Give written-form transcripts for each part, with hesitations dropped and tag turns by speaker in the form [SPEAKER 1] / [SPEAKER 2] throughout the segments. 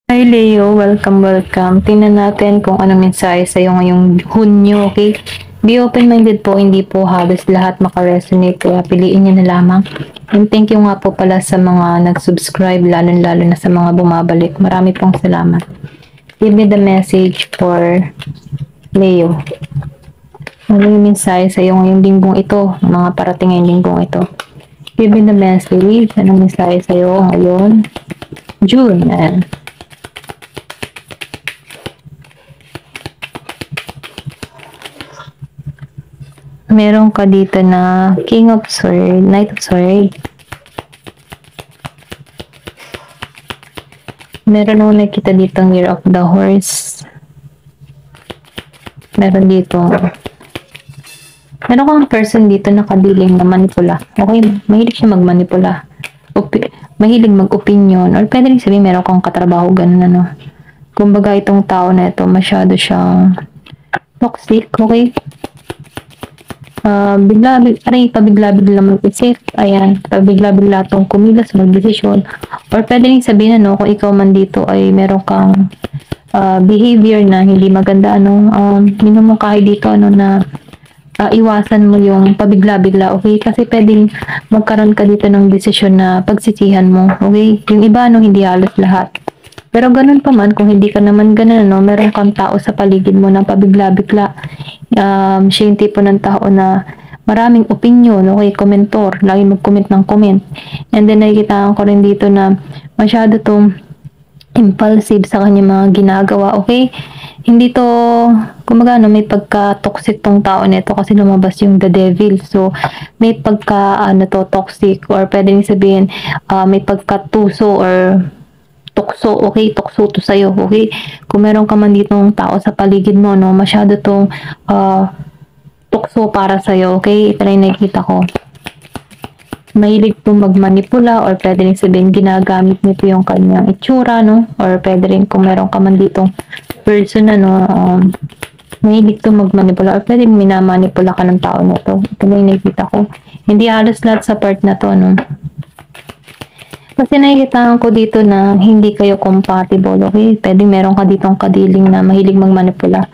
[SPEAKER 1] Hi Leo, welcome. Tingnan natin kung ano mensahe sa'yo ngayong Hunyo, okay? Be open-minded po, hindi po halos lahat makaresonate, kaya piliin nyo na lamang. And thank you nga po pala sa mga nag-subscribe, lalo na sa mga bumabalik. Marami pong salamat. Give me the message for Leo. Ano yung mensahe sa'yo ngayong linggong ito, mga parating ngayong linggong ito? Give me the message. Anong mensahe sa'yo ngayon? June. Meron ka dito na King of Swords, Knight of Swords. Meron ako nakita dito ng Year of the Horse. Meron dito. Meron kang person dito na kadiling na manipula. Okay, mahilig siya magmanipula. Mahilig mag-opinion. Or pwede rin sabihin meron kang katrabaho, ganun ano. Kumbaga itong tao na ito, masyado siyang toxic, okay? Pabigla-bigla mag-isip, ayan, pabigla-bigla itong kumilos, mag-desisyon, or pwede rin sabihin, ano, kung ikaw man dito ay meron kang behavior na hindi maganda, minumungkahi dito, na iwasan mo yung pabigla-bigla, okay? Kasi pwedeng magkaroon ka dito ng desisyon na pagsisihan mo, okay? Yung iba, hindi halos lahat. Pero ganun pa man, kung hindi ka naman ganun, meron kang tao sa paligid mo na pabigla-bigla. Siya yung tipo ng tao na maraming opinion, okay, komentor, lagi mag-comment ng comment. And then nakikita ko rin dito na masyado tong impulsive sa kanya mga ginagawa, okay? Hindi to, kumbaga, may pagka-toxic tong tao nito kasi lumabas yung the devil. So, may toxic, or pwede rin sabihin, may pagka-tuso or tukso, okay? Tukso to sa'yo, okay? Kung meron ka man ditong tao sa paligid mo, masyado tong tukso para sa'yo, okay? Ito na yung nakikita ko. Mahilig pong magmanipula, or pwede rin sabihin ginagamit nito yung kanyang itsura, no? Or pwede rin kung meron ka man ditong person, mahilig to magmanipula, or pwede minamanipula ka ng tao na to. Ito na yung nakikita ko. Hindi halos lahat sa part na to, no? Kasi nakikita ko dito na hindi kayo compatible, okay? Pwede meron ka ditong kadiling na mahilig magmanipula.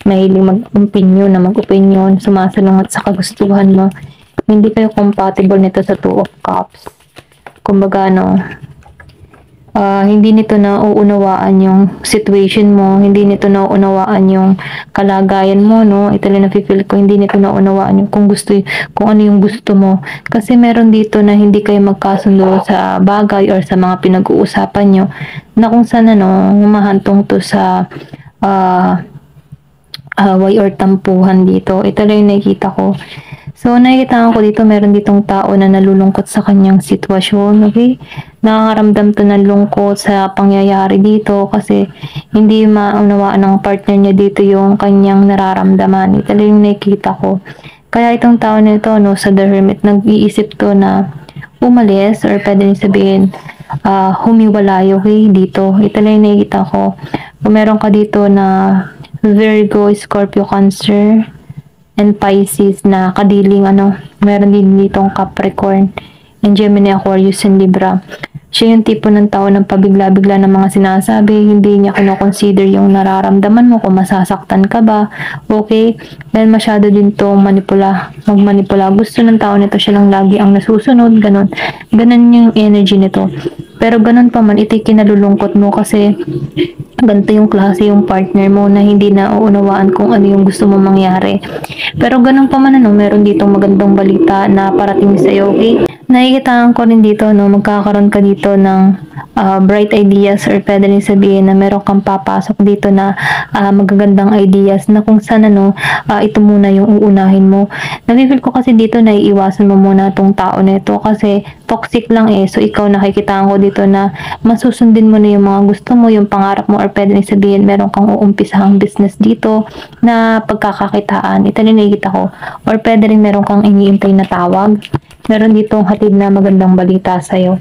[SPEAKER 1] Mahilig mag-opinion, sumasalungat sa kagustuhan mo. Hindi kayo compatible nito sa Two of Cups. Kumbaga, hindi nito nauunawaan yung situation mo, hindi nito nauunawaan yung kalagayan mo, no? Ito lang nafe-feel ko, hindi nito nauunawaan yung kung ano yung gusto mo. Kasi meron dito na hindi kayo magkasundo sa bagay or sa mga pinag-uusapan nyo, na kung saan, humahantong to sa away or tampuhan dito. Ito lang yung nakikita ko. So, nakikita ko dito, meron ditong tao na nalulungkot sa kanyang sitwasyon, okay? Nakakaramdam to ng lungkot sa pangyayari dito kasi hindi maunawaan ng partner niya dito yung kanyang nararamdaman. Ito lang yung nakikita ko. Kaya itong tao na ito, sa The Hermit, nag-iisip to na umalis, or pwede rin sabihin, humiwalay, okay, dito. Ito lang yung nakikita ko. Kung meron ka dito na Virgo, Scorpio, Cancer, and Pisces na kadiling, meron din ditong Capricorn, and Gemini, Aquarius, and Libra. Siya yung tipo ng tao ng pabigla-bigla ng mga sinasabi, hindi niya kino-consider yung nararamdaman mo, kung masasaktan ka ba, okay? Dahil masyado din tong magmanipula. Gusto ng tao nito siya lang lagi ang nasusunod, ganun yung energy nito. Pero ganun pa man, ito'y kinalulungkot mo kasi ganito yung klase yung partner mo na hindi na uunawaan kung ano yung gusto mo mangyari. Pero ganun pa man, meron ditong magandang balita na parating sa'yo, okay? Nakikitaan ko rin dito, magkakaroon ka dito ng bright ideas, or pwede rin sabihin na meron kang papasok dito na magagandang ideas na kung saan, ito muna yung uunahin mo. Nabibig ko kasi dito na iiwasan mo muna tong tao na ito kasi toxic lang eh. So, ikaw nakikitaan ko dito na masusundin mo na yung mga gusto mo, yung pangarap mo, or pwede rin sabihin meron kang uumpisahang business dito na pagkakakitaan. Ito rin nakikita ko. Or pwede rin meron kang iniintay na tawag. Meron ditong hatid na magandang balita sa'yo.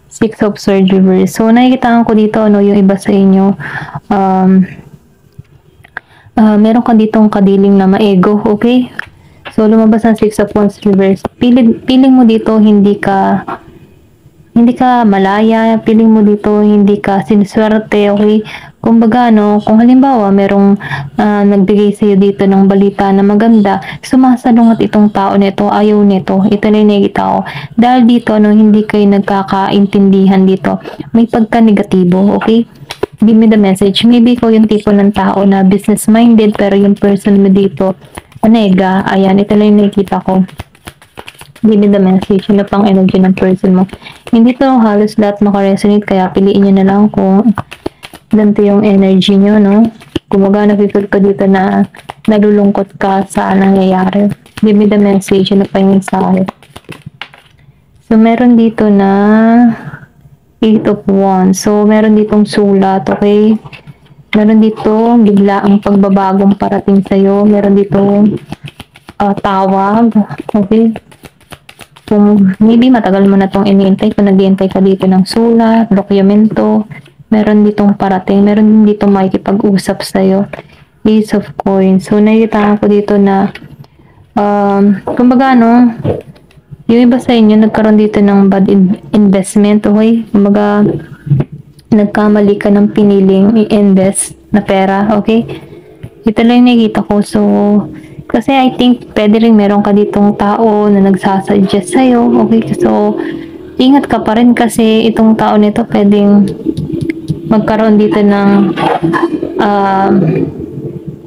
[SPEAKER 1] Six of Swords reverse. So, nakikita ko dito, yung iba sa inyo, meron ka ditong kadiling na maego, okay? So, lumabas ang Six of Wands reverse. Feeling mo dito, hindi ka hindi ka malaya, feeling mo dito hindi ka siniswerte, okay? Kumbaga, no, kung halimbawa merong nagbigay sa'yo dito ng balita na maganda, sumasalungat itong tao nito, ayaw nito, ito na yung nakikita ko. Dahil dito, no, hindi kayo nagkakaintindihan dito. May pagka-negatibo, okay? Give me the message. Maybe ko yung tipo ng tao na business-minded, pero yung person mo dito, nega, ayan, ito lang yung nakikita ko. Give me the message, ano pang energy ng person mo. Hindi to halos lahat makaresonate, kaya piliin nyo na lang kung ganito yung energy nyo, no? Kumaga, napipil ka dito na nalulungkot ka sa nangyayari. Give me the message, ano pa yung mensahe. So, meron dito na 8 of Wands. So, meron ditong sulat, okay? Meron dito bigla ang pagbabagong parating sa'yo. Meron dito tawag, okay? Kung maybe matagal mo na itong iniintay, kung nag-iintay ka dito ng sulat, dokumento, meron ditong parating, meron din dito makikipag-usap sa'yo. Ace of Coins. So, nakikita ko dito na, kumbaga, no, yung iba sa inyo, nagkaroon dito ng bad investment, okay? Kumbaga, nagkamali ka ng piniling i-invest na pera, okay? Ito lang yung nakikita ko. So, kasi I think pwede rin meron ka ditong tao na nagsasuggest sa'yo. Okay, so ingat ka pa rin kasi itong tao nito pwedeng magkaroon dito ng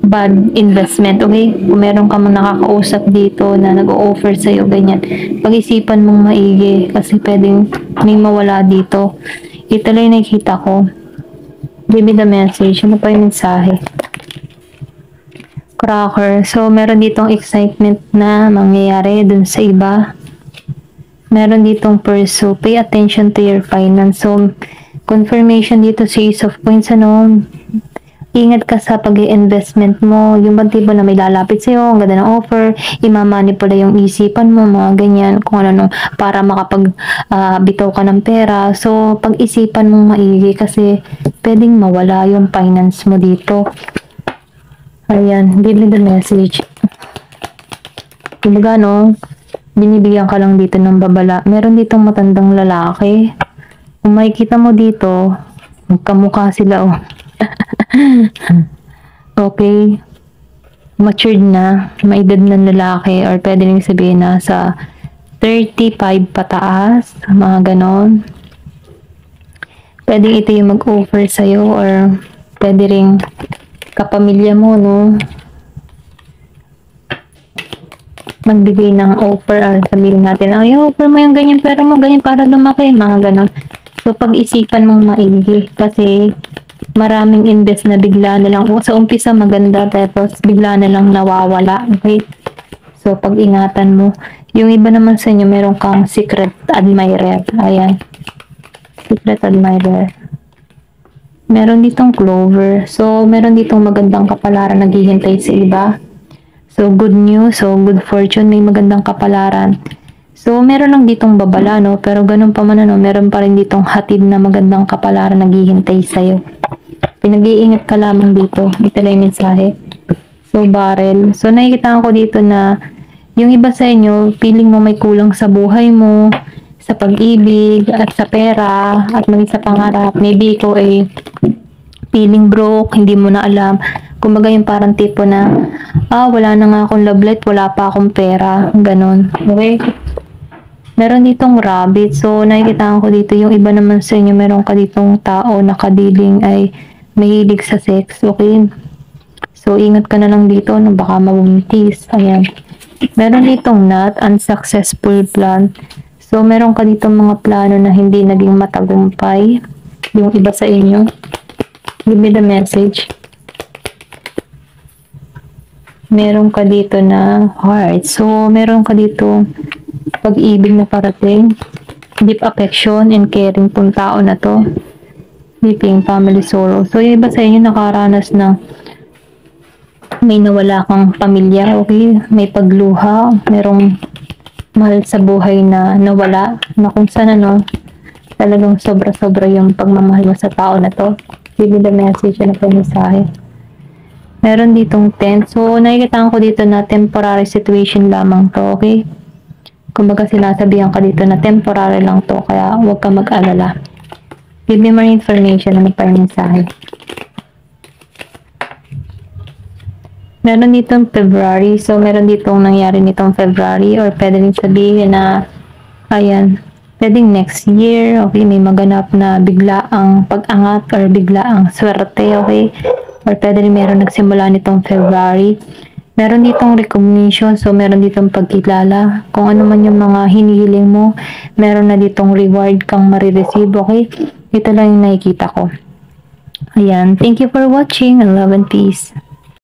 [SPEAKER 1] bad investment. Okay, kung meron ka mang nakakausap dito na nag-o-offer sa'yo ganyan, pag-isipan mong maigi kasi pwedeng may mawala dito. Ito lang yung nakikita ko. Give me the message. Ano pa yung mensahe? Cracker. So, meron ditong excitement na mangyayari dun sa iba. Meron ditong pursue. Pay attention to your finance. So, confirmation dito sa Ace of Coins, ano, ingat ka sa pag-i-investment mo. Yung bang tipo na may lalapit sa'yo, ang ganda ng offer, imamanipula yung isipan mo, mga ganyan, kung ano, para bitaw ka ng pera. So, pag-isipan mong maigi kasi pwedeng mawala yung finance mo dito. Ayan, give me the message. Kumbaga, no, binibigyan ka lang dito ng babala. Meron ditong matandang lalaki. Kung makikita mo dito, magkamukha sila, oh. Okay. Matured na, may edad ng lalaki, or pwede rin sabihin na sa 35 pataas, mga ganon. Pwede ito yung mag-offer sa'yo, or pwede rin kapamilya mo, no, magbigay ng offer, sabihin natin, ay, offer mo yung ganyan, pera mo, ganyan, para lumaki, mga ganon. So, pag-isipan mong maigi, kasi maraming invest na bigla na lang, sa umpisa maganda, tapos bigla na lang nawawala, okay? So, pag-ingatan mo. Yung iba naman sa inyo, meron kang secret admirer, ayan, secret admirer. Meron ditong clover. So, meron ditong magandang kapalaran naghihintay sa iba. So, good news. So, good fortune. May magandang kapalaran. So, meron lang ditong babala, no? Pero ganun pa man, ano, meron pa rin ditong hatid na magandang kapalaran naghihintay sa'yo. Pinag-iingat ka lamang dito. Ito lang yung mensahe. So, barrel. So, nakikita ko dito na yung iba sa inyo, feeling mo may kulang sa buhay mo, sa pag-ibig, at sa pera, at maging sa pangarap. Maybe ko ay feeling broke, hindi mo na alam. Kumbaga yung parang tipo na, wala na nga akong love life, wala pa akong pera. Ganon. Okay? Meron ditong rabbit. So, nakikita ko dito, yung iba naman sa inyo, meron ka ditong tao na kadiling ay mahilig sa sex. Okay? So, ingat ka na lang dito, no, baka mabuntis. Ayan. Meron ditong not unsuccessful plan. So, meron ka dito mga plano na hindi naging matagumpay. Yung iba sa inyo. Give me the message. Meron ka dito na heart. So, meron ka dito pag-ibig na parating. Deep affection and caring pong tao na to. Weeping family sorrow. So, yung iba sa inyo nakaranas ng may nawala kang pamilya. Okay? May pagluha. Merong mahal sa buhay na nawala, na kung saan, ano, talagang sobra-sobra yung pagmamahal mo sa tao na to. Give me the message, ano pa yung mensahe. Meron ditong tent. So, nakikita ko dito na temporary situation lamang to, okay? Kumbaga sinasabihan ka dito na temporary lang to, kaya huwag ka mag-alala. Give me more information, ano pa yung mensahe. Meron ditong February, so meron ditong nangyari nitong February, or pwede rin sabihin na, ayan, pwedeng next year, okay, may maganap na biglaang pag-angat or biglaang swerte, okay, or pwede rin meron nagsimula nitong February. Meron ditong recognition, so meron ditong pagkilala. Kung ano man yung mga hinihiling mo, meron na ditong reward kang marireceive, okay? Ito lang yung nakikita ko. Ayan, thank you for watching, and love and peace.